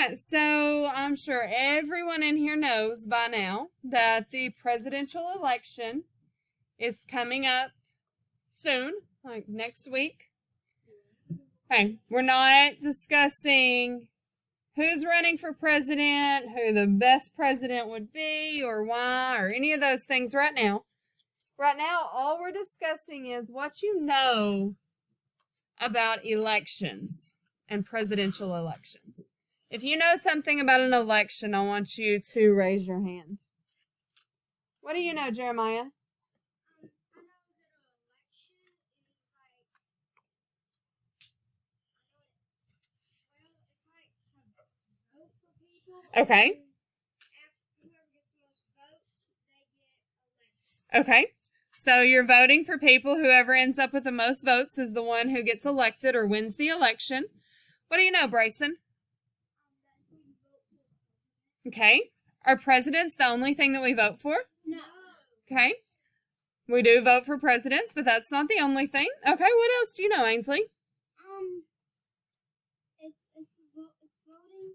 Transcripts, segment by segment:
right, so I'm sure everyone in here knows by now that the presidential election is coming up soon, like next week. Okay, we're not discussing who's running for president, who the best president would be, or why, or any of those things right now. Right now, all we're discussing is what you know about elections and presidential elections. If you know something about an election, I want you to raise your hand. What do you know, Jeremiah? Okay. Okay. So you're voting for people. Whoever ends up with the most votes is the one who gets elected or wins the election. What do you know, Bryson? Okay. Are presidents the only thing that we vote for? No. Okay. We do vote for presidents, but that's not the only thing. Okay, what else do you know, Ainsley? It's voting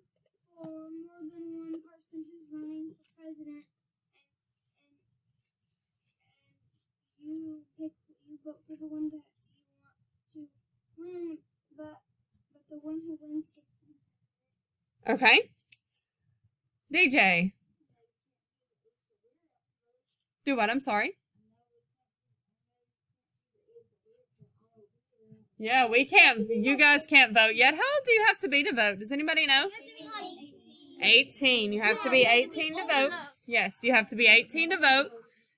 for more than one person who's running for president, and you vote for the one that you want to win, but the one who wins gets to be. Okay. DJ. Do what? I'm sorry. Yeah, we can't. You guys can't vote yet. How old do you have to be to vote? Does anybody know? 18. You have to be 18 to vote. Yes, you have to be 18 to vote.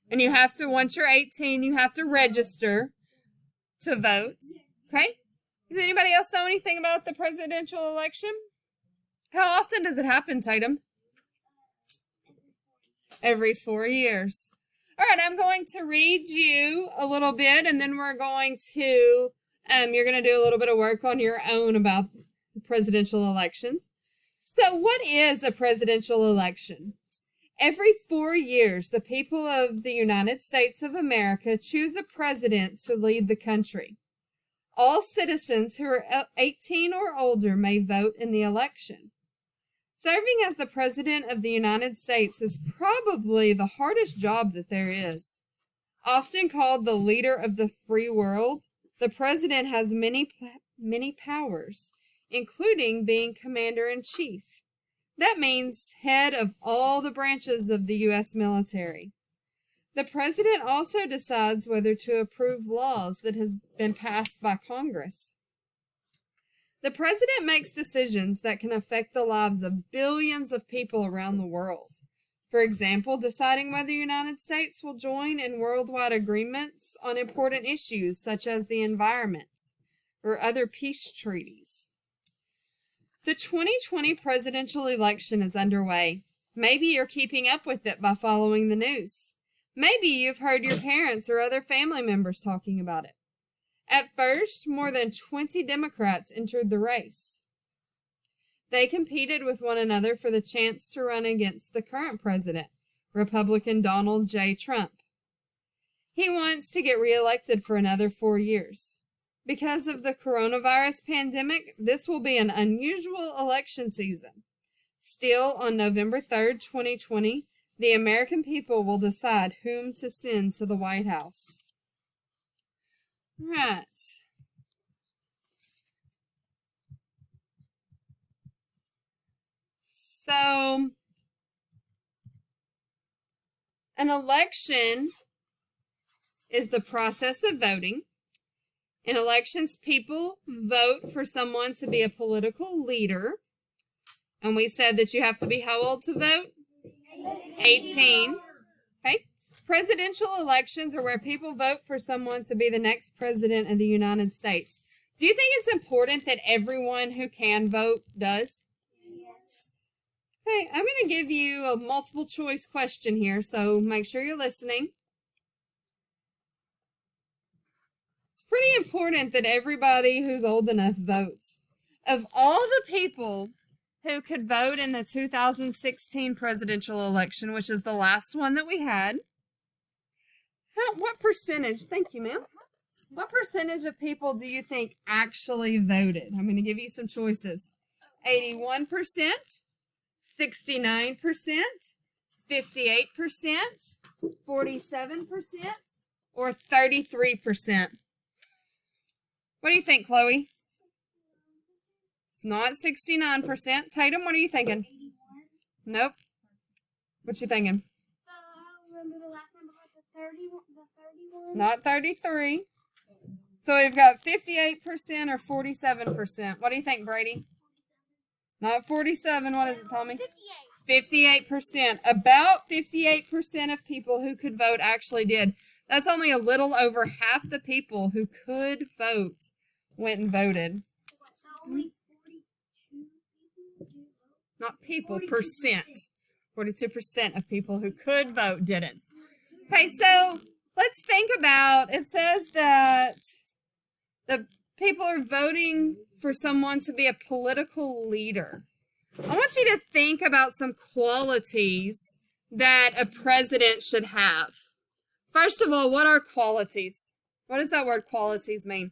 And you have to, once you're 18, you have to register to vote. Okay? Does anybody else know anything about the presidential election? How often does it happen, Tatum? Every 4 years. All right, I'm going to read you a little bit, and then we're going to, you're going to do a little bit of work on your own about the presidential elections. So what is a presidential election? Every 4 years, the people of the United States of America choose a president to lead the country. All citizens who are 18 or older may vote in the election. Serving as the President of the United States is probably the hardest job that there is. Often called the leader of the free world, the President has many powers, including being Commander-in-Chief. That means head of all the branches of the U.S. military. The President also decides whether to approve laws that have been passed by Congress. The President makes decisions that can affect the lives of billions of people around the world. For example, deciding whether the United States will join in worldwide agreements on important issues such as the environment or other peace treaties. The 2020 presidential election is underway. Maybe you're keeping up with it by following the news. Maybe you've heard your parents or other family members talking about it. At first, more than 20 Democrats entered the race. They competed with one another for the chance to run against the current president, Republican Donald J. Trump. He wants to get reelected for another 4 years. Because of the coronavirus pandemic, this will be an unusual election season. Still, on November 3rd, 2020, the American people will decide whom to send to the White House. Right. So, an election is the process of voting. In elections, people vote for someone to be a political leader. And we said that you have to be how old to vote? 18. Okay. Presidential elections are where people vote for someone to be the next president of the United States. Do you think it's important that everyone who can vote does? Yes. Okay, I'm going to give you a multiple choice question here, so make sure you're listening. It's pretty important that everybody who's old enough votes. Of all the people who could vote in the 2016 presidential election, which is the last one that we had, what percentage, thank you, ma'am, what percentage of people do you think actually voted? I'm going to give you some choices. 81%, 69%, 58%, 47%, or 33%. What do you think, Chloe? It's not 69%. Tatum, what are you thinking? 81. Nope. What you thinking? I don't remember the last number, but the 31. Not 33. So we've got 58% or 47%. What do you think, Brady? Not 47. What is it, Tommy? 58. 58%. About 58% of people who could vote actually did. That's only a little over half the people who could vote went and voted. So only 42 people do vote? Not people, 42%. percent. 42% of people who could vote didn't. Okay, so let's think about, it says that the people are voting for someone to be a political leader. I want you to think about some qualities that a president should have. First of all, what are qualities? What does that word qualities mean?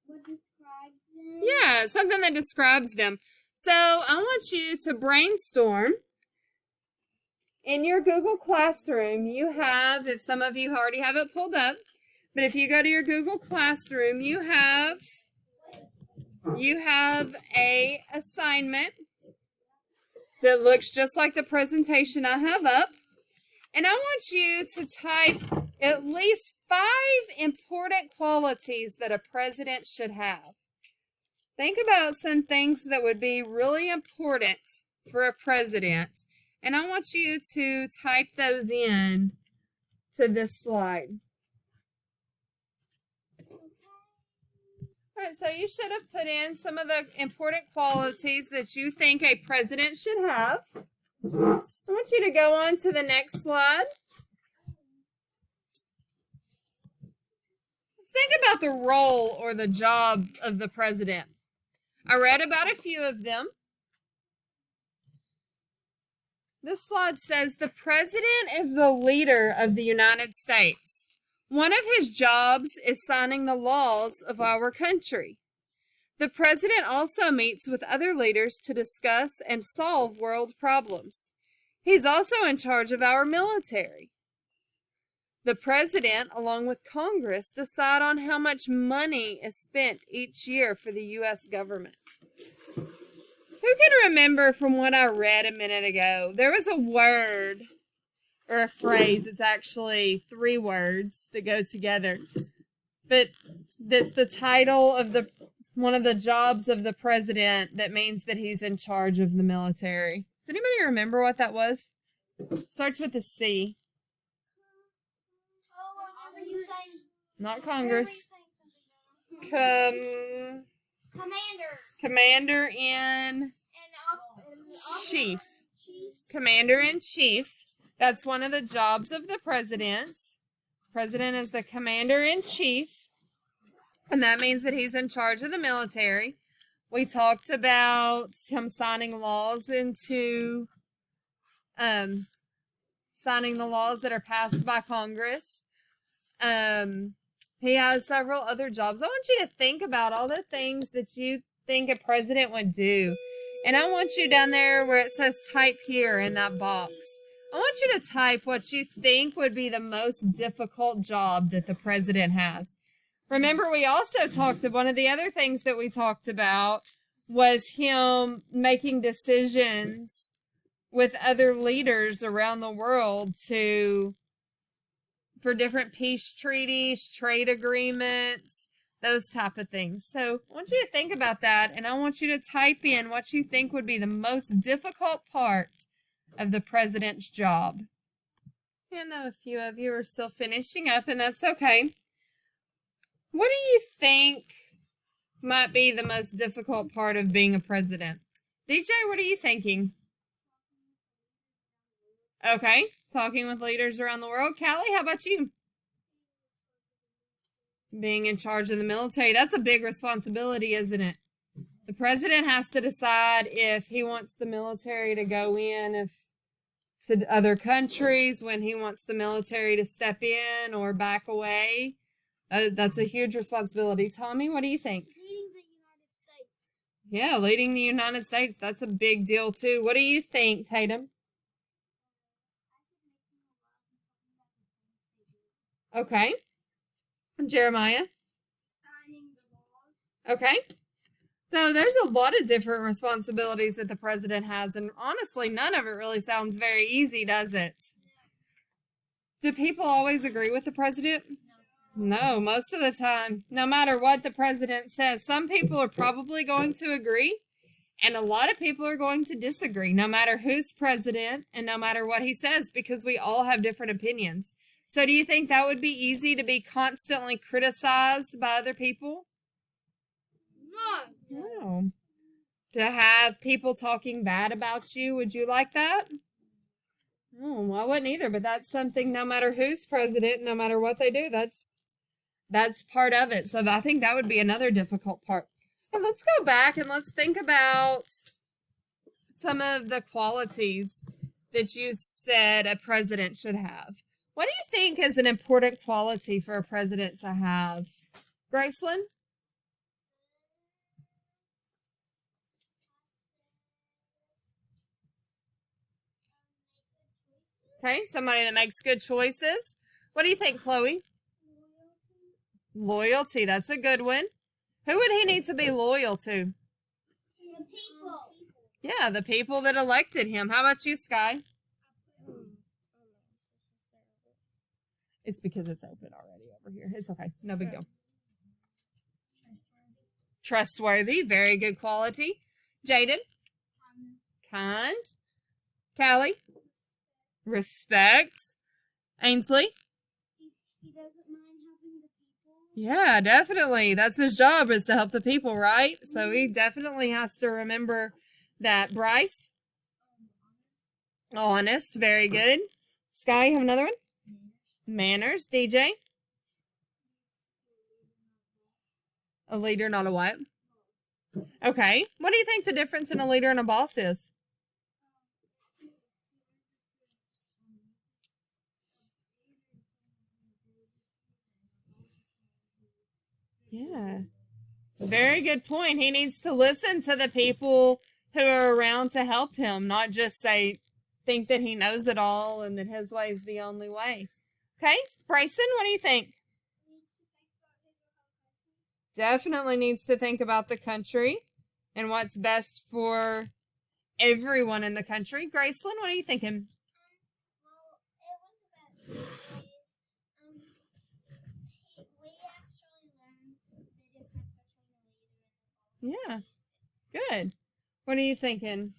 What describes them? Yeah, something that describes them. So I want you to brainstorm. In your Google Classroom, you have, if some of you already have it pulled up, but if you go to your Google Classroom, you have a assignment that looks just like the presentation I have up. And I want you to type at least 5 important qualities that a president should have. Think about some things that would be really important for a president. And I want you to type those in to this slide. All right, so you should have put in some of the important qualities that you think a president should have. I want you to go on to the next slide. Think about the role or the job of the president. I read about a few of them. This slide says the president is the leader of the United States. One of his jobs is signing the laws of our country. The president also meets with other leaders to discuss and solve world problems. He's also in charge of our military. The president, along with Congress, decide on how much money is spent each year for the U.S. government. Who can remember from what I read a minute ago? There was a word or a phrase. It's actually 3 words that go together. But that's the title of one of the jobs of the president that means that he's in charge of the military. Does anybody remember what that was? Starts with a C. Not Congress. Commander in Chief. Commander in Chief. That's one of the jobs of the president. President is the Commander in Chief. And that means that he's in charge of the military. We talked about him signing laws signing the laws that are passed by Congress. He has several other jobs. I want you to think about all the things that you think a president would do. And I want you down there where it says type here in that box. I want you to type what you think would be the most difficult job that the president has. Remember, we also talked about one of the other things that we talked about was him making decisions with other leaders around the world for different peace treaties, trade agreements, those type of things. So I want you to think about that, and I want you to type in what you think would be the most difficult part of the president's job. I know a few of you are still finishing up, and that's okay. What do you think might be the most difficult part of being a president? DJ, what are you thinking? Okay, talking with leaders around the world. Callie, how about you? Being in charge of the military. That's a big responsibility, isn't it? The president has to decide if he wants the military to go in to other countries, when he wants the military to step in or back away. That's a huge responsibility. Tommy, what do you think? Leading the United States. Yeah, leading the United States. That's a big deal, too. What do you think, Tatum? Okay. Jeremiah? Signing the laws. Okay. So there's a lot of different responsibilities that the president has, and honestly, none of it really sounds very easy, does it? Do people always agree with the president? No, most of the time, no matter what the president says, some people are probably going to agree, and a lot of people are going to disagree, no matter who's president and no matter what he says, because we all have different opinions. So do you think that would be easy to be constantly criticized by other people? No. To have people talking bad about you, would you like that? Oh, I wouldn't either, but that's something no matter who's president, no matter what they do, that's part of it. So I think that would be another difficult part. So let's go back and let's think about some of the qualities that you said a president should have. What do you think is an important quality for a president to have? Graceland? Okay, somebody that makes good choices. What do you think, Chloe? Loyalty, that's a good one. Who would he need to be loyal to? The people. Yeah, the people that elected him. How about you, Sky? It's because it's open already over here. It's okay. No big deal. Trustworthy. Very good quality. Jaden? Kind. Callie? Respect. Ainsley? He doesn't mind helping the people. Yeah, definitely. That's his job, is to help the people, right? So he definitely has to remember that. Bryce? Honest. Very good. Sky, you have another one? Manners. DJ? A leader, not a what? Okay. What do you think the difference in a leader and a boss is? Yeah. Very good point. He needs to listen to the people who are around to help him, not just think that he knows it all and that his way is the only way. Okay, Bryson, what do you think? Definitely needs to think about the country and what's best for everyone in the country. Graceland, what are you thinking? Well, it was about 2 days. We actually learned the difference between a leader and a boss. Yeah, good. What are you thinking?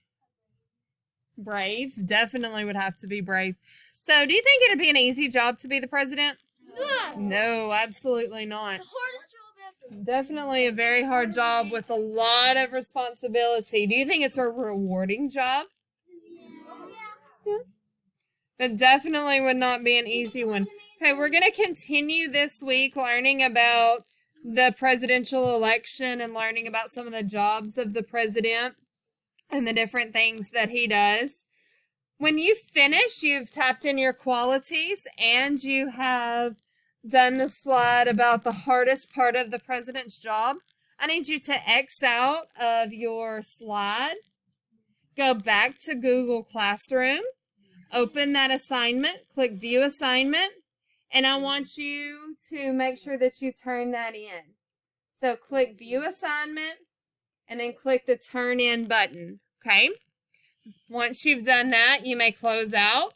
Brave. Definitely would have to be brave. So, do you think it'd be an easy job to be the president? No, absolutely not. The hardest job ever. Definitely a very hard job with a lot of responsibility. Do you think it's a rewarding job? Yeah. It definitely would not be an easy one. Okay, we're going to continue this week learning about the presidential election and learning about some of the jobs of the president and the different things that he does. When you finish, you've tapped in your qualities and you have done the slide about the hardest part of the president's job. I need you to X out of your slide, go back to Google Classroom, open that assignment, click View Assignment, and I want you to make sure that you turn that in. So click View Assignment and then click the Turn In button, okay? Once you've done that, you may close out.